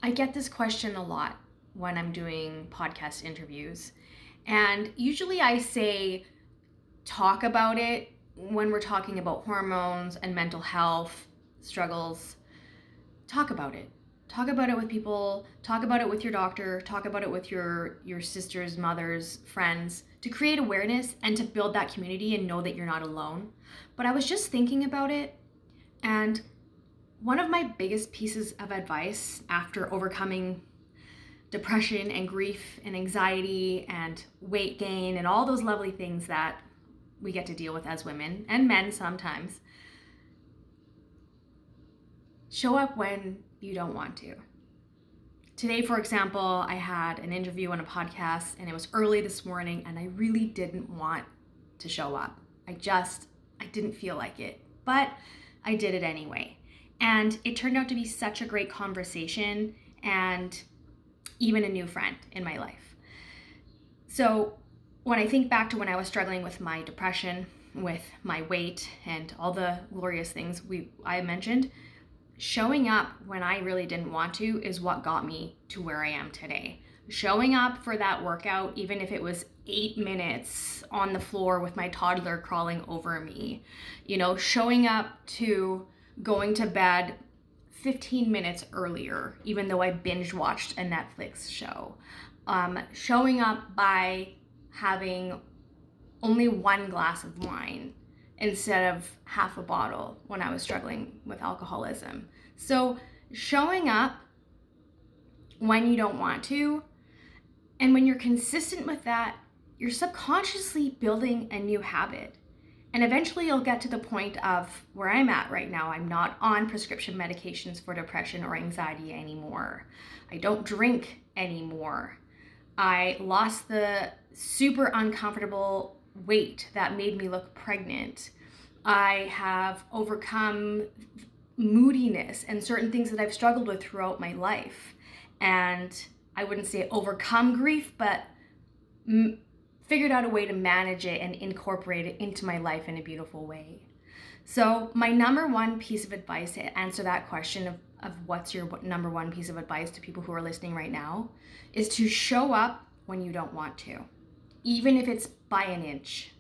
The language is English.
I get this question a lot when I'm doing podcast interviews. And usually I say, talk about it when we're talking about hormones and mental health struggles. Talk about it. Talk about it with people. Talk about it with your doctor. Talk about it with your sisters, mothers, friends, to create awareness and to build that community and know that you're not alone. But I was just thinking about it, and one of my biggest pieces of advice after overcoming depression and grief and anxiety and weight gain and all those lovely things that we get to deal with as women and men sometimes, show up when you don't want to. Today, for example, I had an interview on a podcast and it was early this morning and I really didn't want to show up. I didn't feel like it, but I did it anyway. And it turned out to be such a great conversation and even a new friend in my life. So when I think back to when I was struggling with my depression, with my weight, and all the glorious things I mentioned, showing up when I really didn't want to is what got me to where I am today. Showing up for that workout, even if it was 8 minutes on the floor with my toddler crawling over me, showing up to going to bed 15 minutes earlier, even though I binge watched a Netflix show. Showing up by having only one glass of wine instead of half a bottle when I was struggling with alcoholism. So showing up when you don't want to, and when you're consistent with that, you're subconsciously building a new habit. And eventually you'll get to the point of where I'm at right now. I'm not on prescription medications for depression or anxiety anymore. I don't drink anymore. I lost the super uncomfortable weight that made me look pregnant. I have overcome moodiness and certain things that I've struggled with throughout my life. And I wouldn't say overcome grief, but figured out a way to manage it and incorporate it into my life in a beautiful way. So my number one piece of advice to answer that question of what's your number one piece of advice to people who are listening right now is to show up when you don't want to, even if it's by an inch.